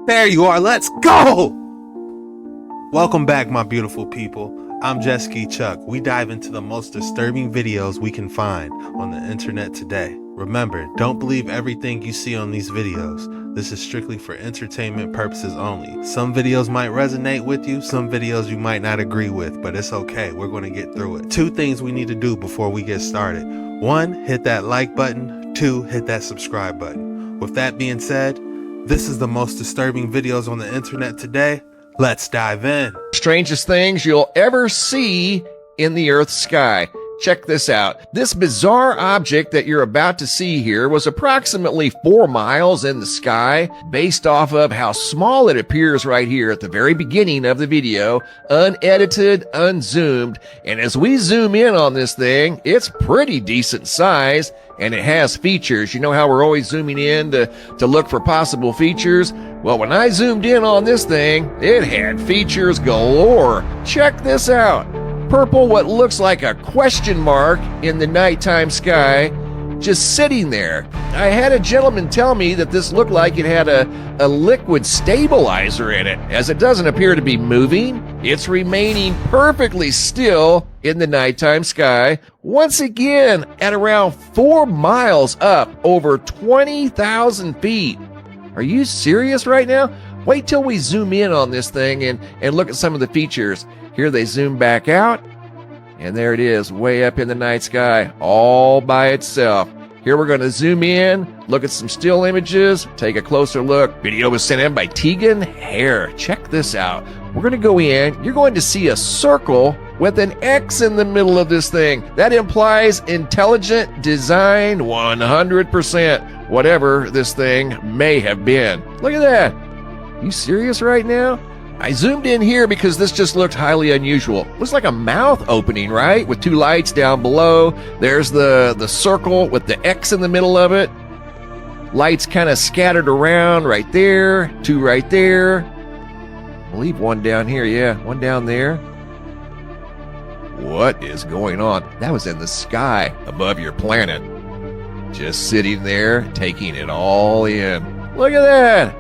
There you are, let's go! Welcome back, my beautiful people. I'm Jet Chuck. We dive into the most disturbing videos we can find on the internet today. Remember, don't believe everything you see on these videos. This is strictly for entertainment purposes only. Some videos might resonate with you, some videos you might not agree with, but it's okay, we're going to get through it. 2 things we need to do before we get started. 1, hit that like button. 2, hit that subscribe button. With that being said, this is the most disturbing videos on the internet today. Let's dive in. Strangest things you'll ever see in the Earth's sky. Check this out. This bizarre object that you're about to see here was approximately 4 miles in the sky, based off of how small it appears right here at the very beginning of the video, unedited, unzoomed. And as we zoom in on this thing, it's pretty decent size, and it has features. You know how we're always zooming in to look for possible features? Well, when I zoomed in on this thing, it had features galore. Check this out. Purple, what looks like a question mark in the nighttime sky, just sitting there. I had a gentleman tell me that this looked like it had a liquid stabilizer in it, as it doesn't appear to be moving. It's remaining perfectly still in the nighttime sky, once again at around 4 miles up, over 20,000 feet. Are you serious right now? Wait till we zoom in on this thing and look at some of the features. Here they zoom back out, and there it is, way up in the night sky, all by itself. Here we're going to zoom in, look at some still images, take a closer look. Video was sent in by Tegan Hare. Check this out. We're going to go in. You're going to see a circle with an X in the middle of this thing. That implies intelligent design 100%, whatever this thing may have been. Look at that. You serious right now? I zoomed in here because this just looked highly unusual. Looks like a mouth opening, right? With 2 lights down below. There's the circle with the X in the middle of it. Lights kind of scattered around right there. 2 right there. I believe 1 down here. Yeah, 1 down there. What is going on? That was in the sky above your planet. Just sitting there, taking it all in. Look at that.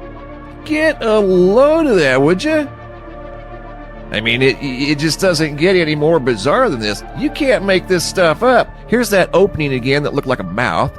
Get a load of that, would you? I mean, it just doesn't get any more bizarre than this. You can't make this stuff up. Here's that opening again that looked like a mouth.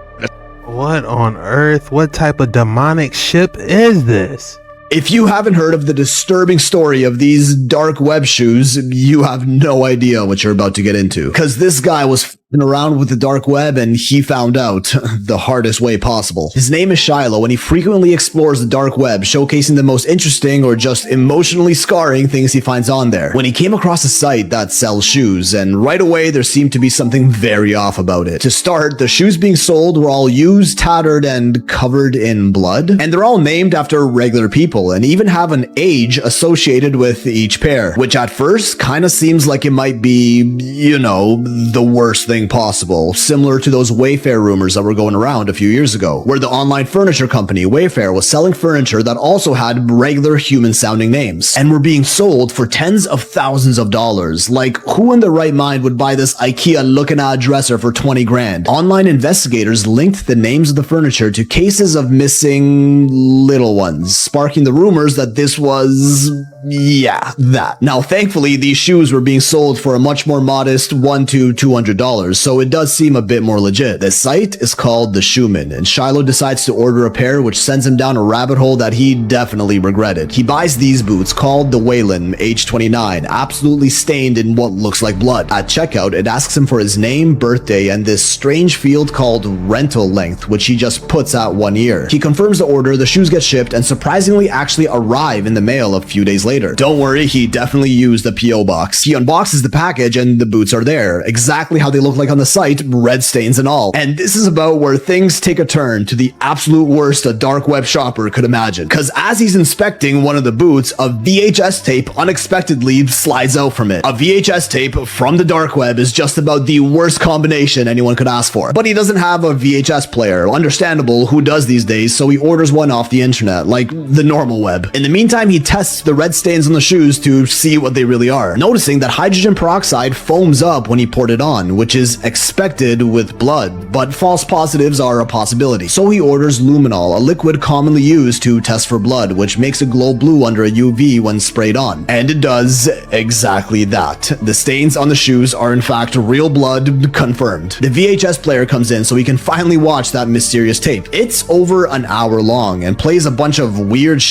What on earth? What type of demonic ship is this? If you haven't heard of the disturbing story of these dark web shoes, you have no idea what you're about to get into. Because this guy was f***ing around with the dark web and he found out the hardest way possible. His name is Shiloh and he frequently explores the dark web, showcasing the most interesting or just emotionally scarring things he finds on there. When he came across a site that sells shoes, and right away there seemed to be something very off about it. To start, the shoes being sold were all used, tattered, and covered in blood. And they're all named after regular people and even have an age associated with each pair, which at first kind of seems like it might be, you know, the worst thing possible, similar to those Wayfair rumors that were going around a few years ago, where the online furniture company Wayfair was selling furniture that also had regular human sounding names and were being sold for tens of thousands of dollars. Like, who in their right mind would buy this IKEA looking at dresser for 20 grand? Online investigators linked the names of the furniture to cases of missing little ones, sparking the rumors that this was, that. Now, thankfully, these shoes were being sold for a much more modest $100 to $200, so it does seem a bit more legit. The site is called The Shoeman, and Shiloh decides to order a pair, which sends him down a rabbit hole that he definitely regretted. He buys these boots called the Whalen, age 29, absolutely stained in what looks like blood. At checkout, it asks him for his name, birthday, and this strange field called rental length, which he just puts at 1 year. He confirms the order, the shoes get shipped, and surprisingly actually arrive in the mail a few days later. Don't worry, he definitely used the P.O. box. He unboxes the package and the boots are there, exactly how they look like on the site, red stains and all. And this is about where things take a turn to the absolute worst a dark web shopper could imagine. Cause as he's inspecting one of the boots, a VHS tape unexpectedly slides out from it. A VHS tape from the dark web is just about the worst combination anyone could ask for. But he doesn't have a VHS player. Understandable, who does these days, so he orders one off the internet, like the normal web. In the meantime, he tests the red stains on the shoes to see what they really are, noticing that hydrogen peroxide foams up when he poured it on, which is is expected with blood, but false positives are a possibility. So he orders luminol, a liquid commonly used to test for blood, which makes it glow blue under a UV when sprayed on. And it does exactly that. The stains on the shoes are in fact real blood, confirmed. The VHS player comes in so he can finally watch that mysterious tape. It's over an hour long and plays a bunch of weird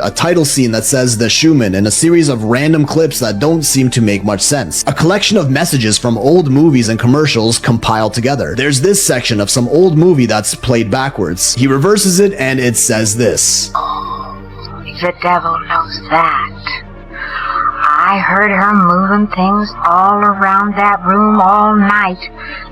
a title scene that says The Shoeman, and a series of random clips that don't seem to make much sense. A collection of messages from old movies and commercials compiled together. There's this section of some old movie that's played backwards. He reverses it and it says this. The devil knows that. I heard her moving things all around that room all night.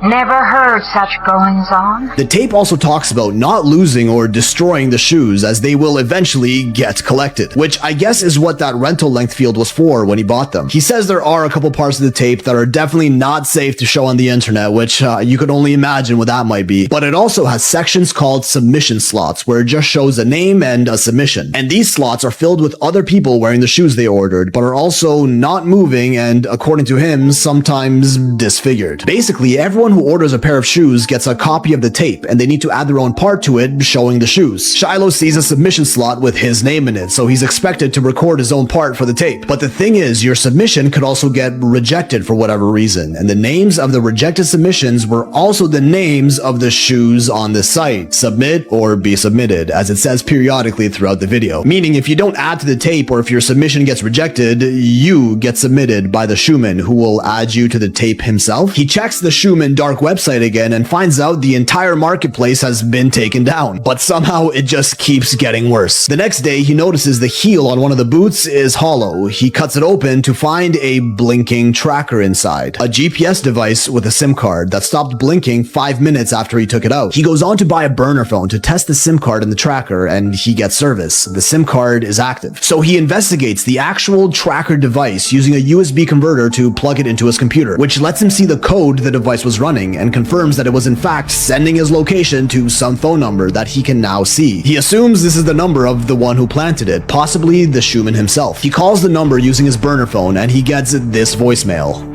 Never heard such goings on. The tape also talks about not losing or destroying the shoes, as they will eventually get collected, which I guess is what that rental length field was for when he bought them. He says there are a couple parts of the tape that are definitely not safe to show on the internet, which you could only imagine what that might be. But it also has sections called submission slots, where it just shows a name and a submission. And these slots are filled with other people wearing the shoes they ordered, but are also not moving and, according to him, sometimes disfigured. Basically, everyone who orders a pair of shoes gets a copy of the tape, and they need to add their own part to it showing the shoes. Shiloh sees a submission slot with his name in it, so he's expected to record his own part for the tape. But the thing is, your submission could also get rejected for whatever reason, and the names of the rejected submissions were also the names of the shoes on the site. Submit or be submitted, as it says periodically throughout the video. Meaning, if you don't add to the tape or if your submission gets rejected, you get submitted by the shoeman, who will add you to the tape himself. He checks the shoeman dark website again and finds out the entire marketplace has been taken down, but somehow it just keeps getting worse. The next day, he notices the heel on one of the boots is hollow. He cuts it open to find a blinking tracker inside, a GPS device with a SIM card that stopped blinking 5 minutes after he took it out. He goes on to buy a burner phone to test the SIM card in the tracker, and he gets service. The SIM card is active. So he investigates the actual tracker device using a USB converter to plug it into his computer, which lets him see the code the device was running and confirms that it was in fact sending his location to some phone number that he can now see. He assumes this is the number of the one who planted it, possibly the shoeman himself. He calls the number using his burner phone and he gets this voicemail.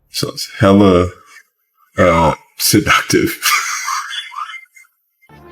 So it's hella seductive.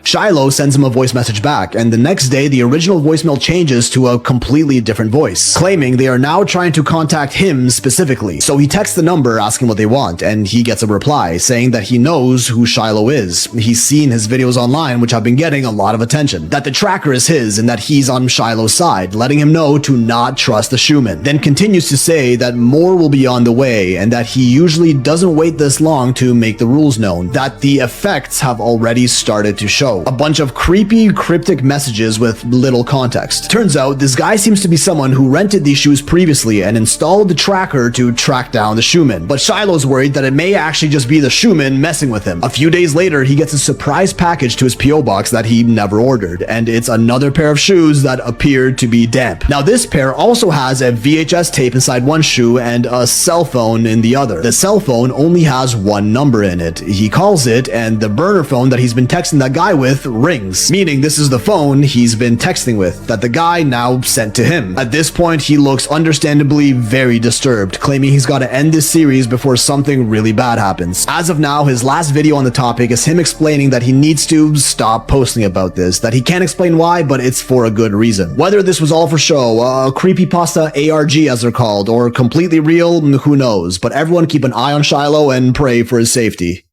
Shiloh sends him a voice message back, and the next day the original voicemail changes to a completely different voice, claiming they are now trying to contact him specifically. So he texts the number asking what they want, and he gets a reply saying that he knows who Shiloh is. He's seen his videos online, which have been getting a lot of attention, that the tracker is his and that he's on Shiloh's side, letting him know to not trust the shoeman. Then continues to say that more will be on the way, and that he usually doesn't wait this long to make the rules known, that the effects have already started to show. A bunch of creepy, cryptic messages with little context. Turns out, this guy seems to be someone who rented these shoes previously and installed the tracker to track down the shoeman. But Shiloh's worried that it may actually just be the shoeman messing with him. A few days later, he gets a surprise package to his P.O. box that he never ordered, and it's another pair of shoes that appeared to be damp. Now, this pair also has a VHS tape inside one shoe and a cell phone in the other. The cell phone only has one number in it. He calls it, and the burner phone that he's been texting that guy with rings, meaning this is the phone he's been texting with that the guy now sent to him. At this point, he looks understandably very disturbed, claiming he's got to end this series before something really bad happens. As of now, his last video on the topic is him explaining that he needs to stop posting about this, that he can't explain why, but it's for a good reason. Whether this was all for show, a creepypasta ARG as they're called, or completely real, who knows, but everyone keep an eye on Shiloh and pray for his safety.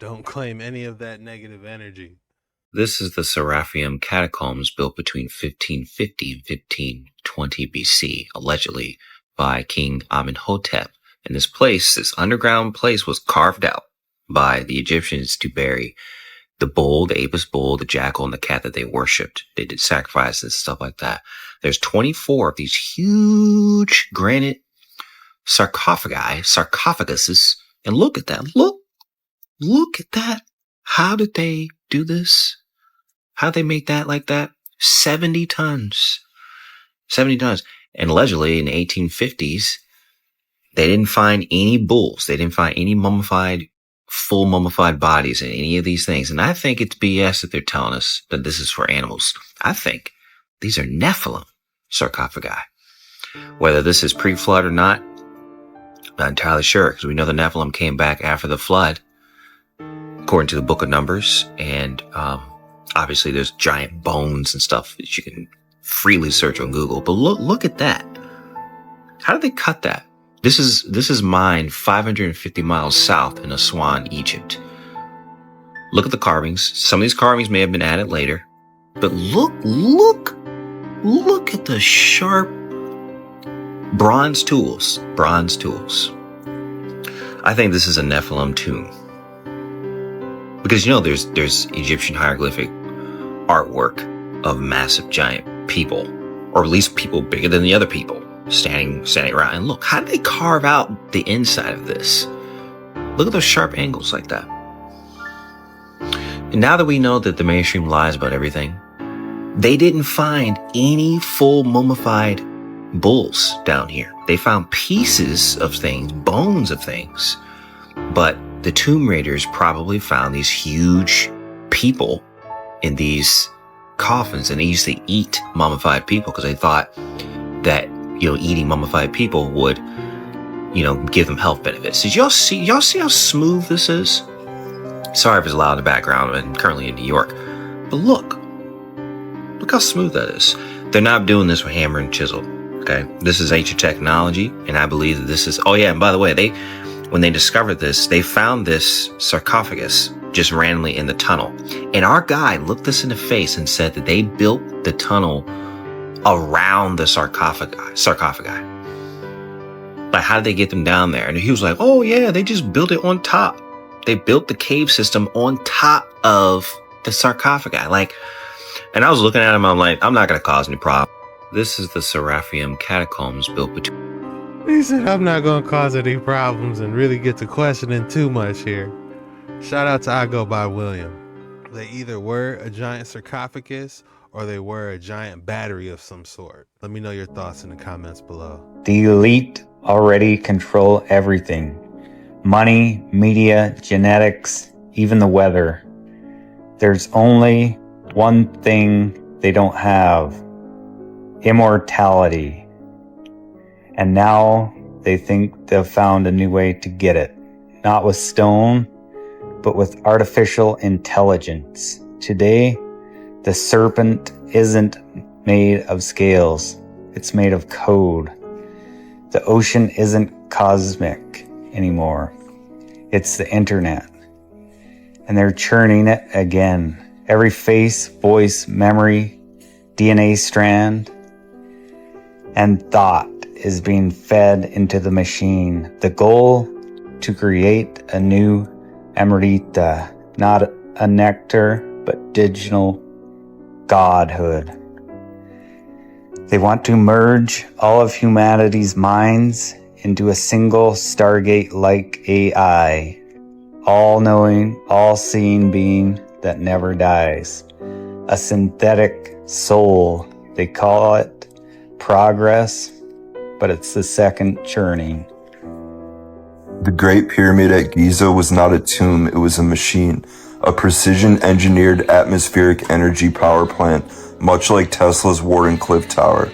Don't claim any of that negative energy. This is the Seraphim catacombs built between 1550 and 1520 BC, allegedly by King Amenhotep. And this underground place was carved out by the Egyptians to bury the bull, the Apis bull, the jackal, and the cat that they worshipped. They did sacrifices, stuff like that. There's 24 of these huge granite sarcophaguses. And look at that. Look at that. How did they do this? How did they make that like that? 70 tons. 70 tons. And allegedly in the 1850s, they didn't find any bulls. They didn't find any full mummified bodies in any of these things. And I think it's BS that they're telling us that this is for animals. I think these are Nephilim sarcophagi. Whether this is pre-flood or not, not entirely sure, because we know the Nephilim came back after the flood, according to the Book of Numbers, and obviously there's giant bones and stuff that you can freely search on Google. But look at that. How did they cut that? This is mined 550 miles south in Aswan, Egypt. Look at the carvings. Some of these carvings may have been added later, but look at the sharp bronze tools. I think this is a Nephilim tomb. Because, there's Egyptian hieroglyphic artwork of massive giant people, or at least people bigger than the other people, standing around. And look, how did they carve out the inside of this? Look at those sharp angles like that. And now that we know that the mainstream lies about everything, they didn't find any full mummified bulls down here. They found pieces of things, bones of things, but the tomb raiders probably found these huge people in these coffins, and they used to eat mummified people because they thought that, eating mummified people would, give them health benefits. Did y'all see how smooth this is? Sorry if it's loud in the background. I'm currently in New York, but look how smooth that is. They're not doing this with hammer and chisel. Okay. This is ancient technology. And I believe that this is, oh yeah. And by the way, when they discovered this, they found this sarcophagus just randomly in the tunnel. And our guy looked us in the face and said that they built the tunnel around the sarcophagi. Like, how did they get them down there? And he was like, oh yeah, they just built it on top. They built the cave system on top of the sarcophagi. And I was looking at him, I'm like, I'm not going to cause any problem. This is the Seraphium catacombs built between... He said, I'm not going to cause any problems, and really get to questioning too much here. Shout out to I Go By William. They either were a giant sarcophagus or they were a giant battery of some sort. Let me know your thoughts in the comments below. The elite already control everything. Money, media, genetics, even the weather. There's only one thing they don't have: immortality. And now they think they've found a new way to get it. Not with stone, but with artificial intelligence. Today, the serpent isn't made of scales. It's made of code. The ocean isn't cosmic anymore. It's the internet. And they're churning it again. Every face, voice, memory, DNA strand, and thought is being fed into the machine. The goal: to create a new Emerita, not a nectar, but digital godhood. They want to merge all of humanity's minds into a single Stargate-like AI, all-knowing, all-seeing being that never dies. A synthetic soul. They call it progress, but it's the second churning. The Great Pyramid at Giza was not a tomb, it was a machine, a precision-engineered atmospheric energy power plant, much like Tesla's Wardenclyffe Tower.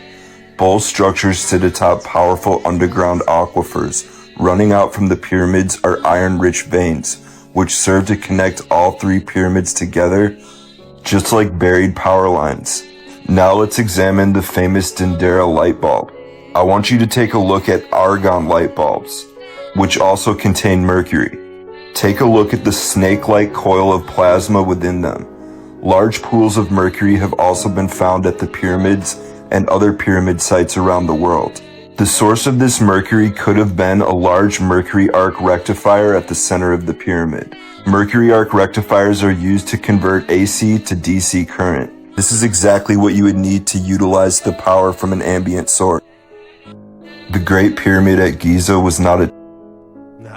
Both structures sit atop powerful underground aquifers. Running out from the pyramids are iron-rich veins, which serve to connect all three pyramids together, just like buried power lines. Now let's examine the famous Dendera light bulb. I want you to take a look at argon light bulbs, which also contain mercury. Take a look at the snake-like coil of plasma within them. Large pools of mercury have also been found at the pyramids and other pyramid sites around the world. The source of this mercury could have been a large mercury arc rectifier at the center of the pyramid. Mercury arc rectifiers are used to convert AC to DC current. This is exactly what you would need to utilize the power from an ambient source. The Great Pyramid at Giza was not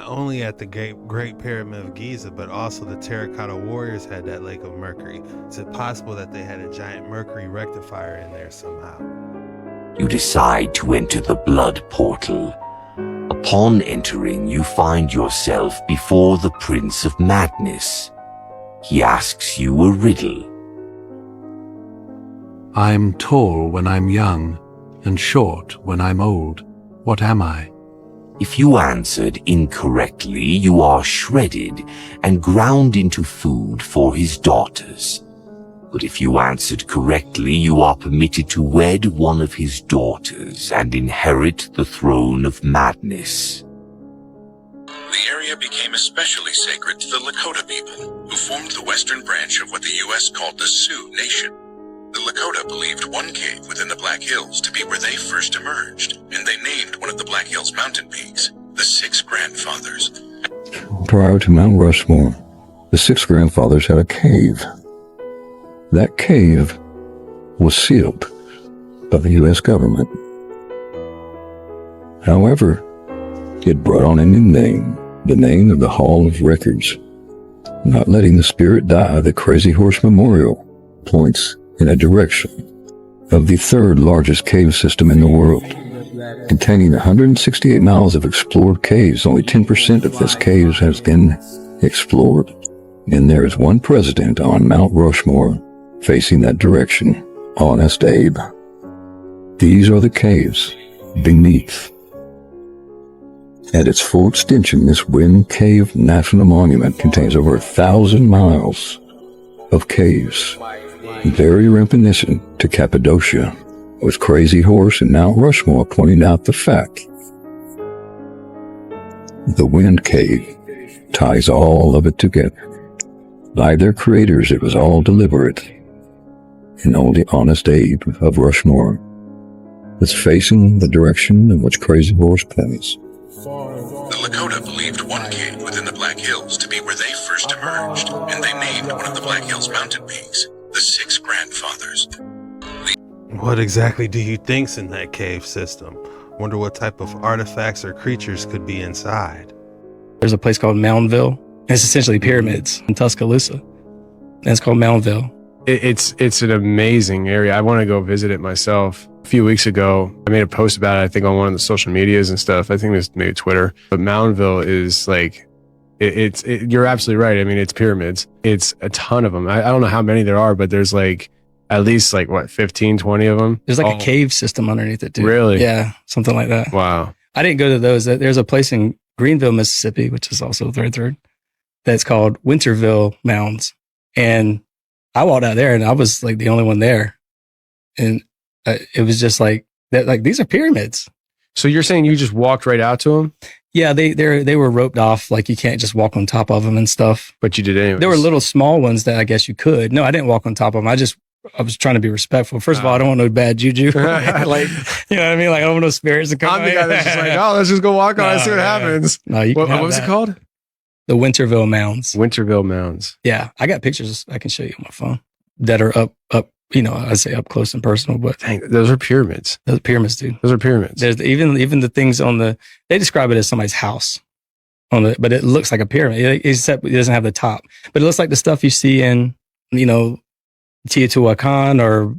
only at the Great Pyramid of Giza, but also the terracotta warriors had that lake of mercury. Is it possible that they had a giant mercury rectifier in there somehow? You decide to enter the blood portal. Upon entering, you find yourself before the Prince of Madness. He asks you a riddle. I'm tall when I'm young, and short when I'm old. What am I? If you answered incorrectly, you are shredded and ground into food for his daughters. But if you answered correctly, you are permitted to wed one of his daughters and inherit the throne of madness. The area became especially sacred to the Lakota people, who formed the western branch of what the U.S. called the Sioux Nation. The Lakota believed one cave within the Black Hills to be where they first emerged, and they named one of the Black Hills mountain peaks the Six Grandfathers. Prior to Mount Rushmore, the Six Grandfathers had a cave. That cave was sealed by the U.S. government. However, it brought on a new name, the name of the Hall of Records. Not letting the spirit die, the Crazy Horse Memorial points in a direction of the third largest cave system in the world. Containing 168 miles of explored caves, only 10% of this caves has been explored. And there is one president on Mount Rushmore facing that direction, Honest Abe. These are the caves beneath. At its full extension, this Wind Cave National Monument contains over 1,000 miles of caves, very reminiscent to Cappadocia, with Crazy Horse and Mount Rushmore pointing out the fact. The Wind Cave ties all of it together. By their creators, it was all deliberate, and only Honest Abe of Rushmore was facing the direction in which Crazy Horse points. The Lakota believed one cave within the Black Hills to be where they first emerged, and they named one of the Black Hills mountain peaks the Six Grandfathers. What exactly do you think's in that cave system? Wonder what type of artifacts or creatures could be inside. There's a place called Moundville. It's essentially pyramids in Tuscaloosa. And it's called Moundville. It's an amazing area. I want to go visit it myself. A few weeks ago, I made a post about it, I think on one of the social medias and stuff. I think it was maybe Twitter. But Moundville is like, you're absolutely right. I mean, it's pyramids. It's a ton of them. I don't know how many there are, but there's like at least like what, 15, 20 of them. There's like a cave system underneath it too. Really? Yeah, something like that. Wow. I didn't go to those. There's a place in Greenville, Mississippi, which is also third, that's called Winterville Mounds. And I walked out there and I was like the only one there. And it was just like that. Like, these are pyramids. So you're saying you just walked right out to them? Yeah, they were roped off. Like, you can't just walk on top of them and stuff. But you did anyway. There were little small ones that I guess you could. No, I didn't walk on top of them. I was trying to be respectful. First of all, I don't want no bad juju. Like, you know what I mean? Like, I don't want no spirits to come. I'm the guy that's just like, oh, let's just go walk on and see what happens. No, you what was it called? The Winterville Mounds. Winterville Mounds. Yeah, I got pictures I can show you on my phone that are up. You know, I say up close and personal, but dang, those are pyramids. Those are pyramids, dude. Those are pyramids. There's even the things on they describe it as somebody's house but it looks like a pyramid, except it doesn't have the top. But it looks like the stuff you see in, you know, Teotihuacan or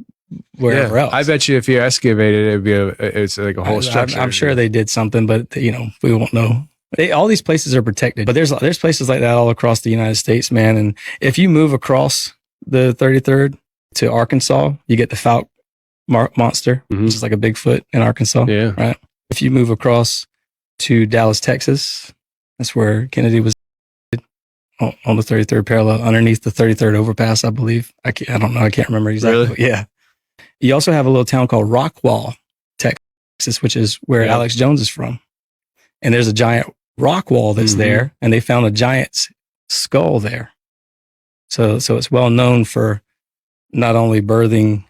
wherever else. I bet you if you excavated it, it's like a whole structure. I'm sure they did something, but you know, we won't know. All these places are protected, but there's places like that all across the United States, man. And if you move across the 33rd to Arkansas, you get the Fouke monster, which is like a Bigfoot in Arkansas. Yeah. Right. If you move across to Dallas, Texas, that's where Kennedy was on the 33rd parallel, underneath the 33rd overpass, I believe. I don't know. I can't remember exactly. Really? Yeah. You also have a little town called Rockwall, Texas, which is where Alex Jones is from. And there's a giant rock wall that's there, and they found a giant's skull there. So it's well known for not only birthing,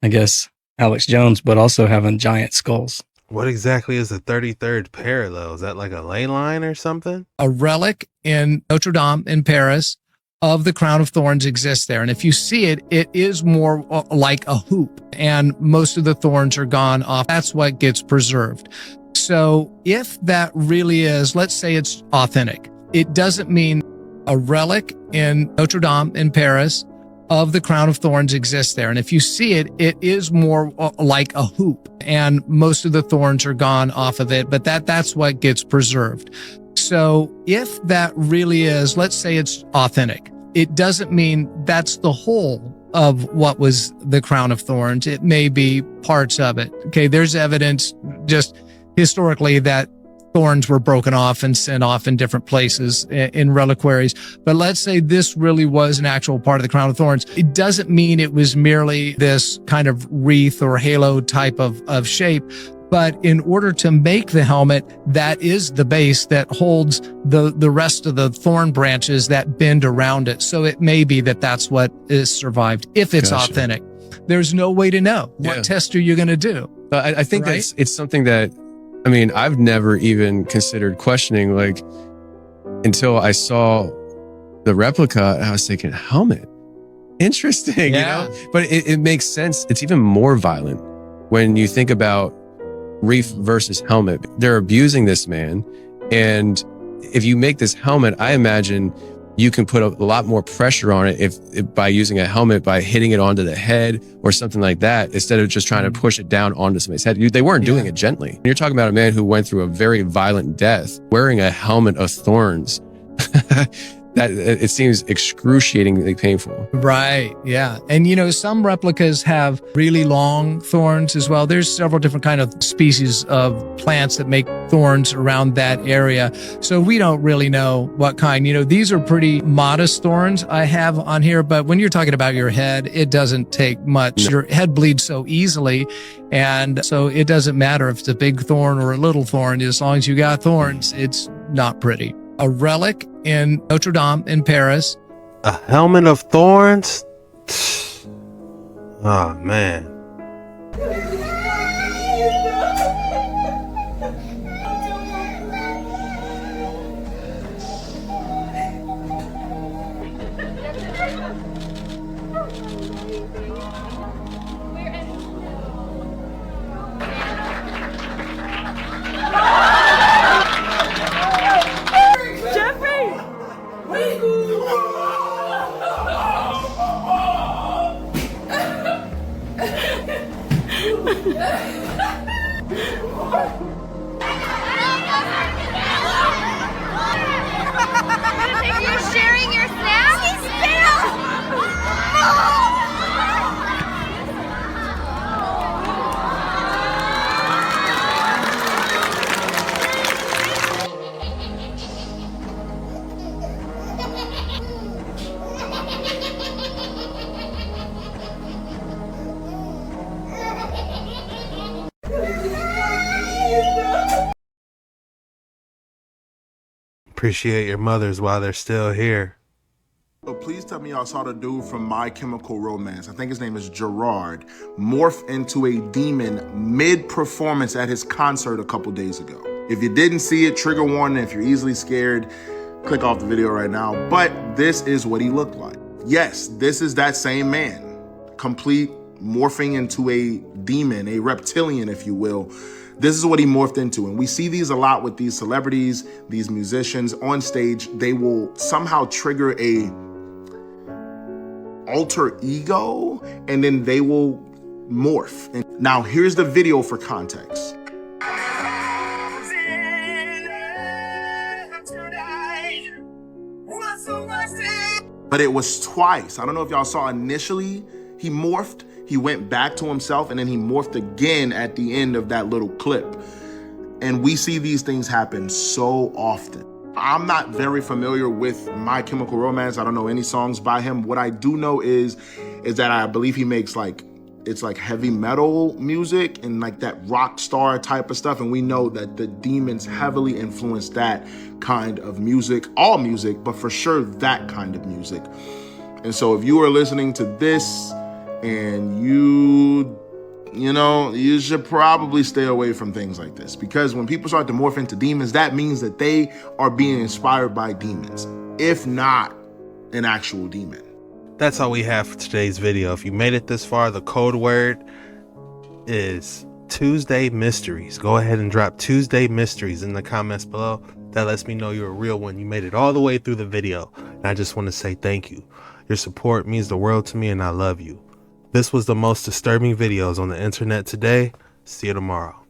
I guess, Alex Jones, but also having giant skulls. What exactly is the 33rd parallel? Is that like a ley line or something? A relic in Notre Dame in Paris of the crown of thorns exists there. And if you see it, it is more like a hoop, and most of the thorns are gone off. That's what gets preserved. So if that really is, let's say it's authentic, it doesn't mean a relic in Notre Dame in Paris of the crown of thorns exists there. And if you see it, it is more like a hoop, and most of the thorns are gone off of it, but that's what gets preserved. So if that really is, let's say it's authentic, it doesn't mean that's the whole of what was the crown of thorns. It may be parts of it. Okay, there's evidence just historically that thorns were broken off and sent off in different places in reliquaries. But let's say this really was an actual part of the crown of thorns. It doesn't mean it was merely this kind of wreath or halo type of shape. But in order to make the helmet, that is the base that holds the rest of the thorn branches that bend around it. So it may be that that's what is survived, if it's authentic. There's no way to know. What test are you going to do? I think that's it's something that, I mean, I've never even considered questioning, like, until I saw the replica and I was thinking, helmet, interesting, you know? But it makes sense. It's even more violent when you think about reef versus helmet. They're abusing this man. And if you make this helmet, I imagine you can put a lot more pressure on it if by using a helmet, by hitting it onto the head or something like that, instead of just trying to push it down onto somebody's head. They weren't doing it gently. You're talking about a man who went through a very violent death wearing a helmet of thorns. That it seems excruciatingly painful. Right. Yeah. And you know, some replicas have really long thorns as well. There's several different kind of species of plants that make thorns around that area. So we don't really know what kind. You know, these are pretty modest thorns I have on here, but when you're talking about your head, it doesn't take much. Your head bleeds so easily. And so it doesn't matter if it's a big thorn or a little thorn. As long as you got thorns, it's not pretty. A relic in Notre Dame in Paris. A helmet of thorns? Oh, man. You're sharing your snacks? Appreciate your mothers while they're still here. So please tell me y'all saw the dude from My Chemical Romance, I think his name is Gerard, morph into a demon mid-performance at his concert a couple days ago. If you didn't see it, trigger warning, if you're easily scared, click off the video right now. But this is what he looked like. Yes, this is that same man, complete morphing into a demon, a reptilian, if you will. This is what he morphed into. And we see these a lot with these celebrities, these musicians on stage. They will somehow trigger a alter ego and then they will morph. And now here's the video for context. But it was twice. I don't know if y'all saw initially he morphed, he went back to himself, and then he morphed again at the end of that little clip. And we see these things happen so often. I'm not very familiar with My Chemical Romance. I don't know any songs by him. What I do know is that I believe he makes it's like heavy metal music and like that rock star type of stuff. And we know that the demons heavily influenced that kind of music, all music, but for sure that kind of music. And so if you are listening to this and you should probably stay away from things like this, because when people start to morph into demons, that means that they are being inspired by demons, if not an actual demon. That's all we have for today's video. If you made it this far, the code word is Tuesday Mysteries. Go ahead and drop Tuesday Mysteries in the comments below. That lets me know you're a real one. You made it all the way through the video. And I just want to say thank you. Your support means the world to me and I love you. This was the most disturbing videos on the internet today. See you tomorrow.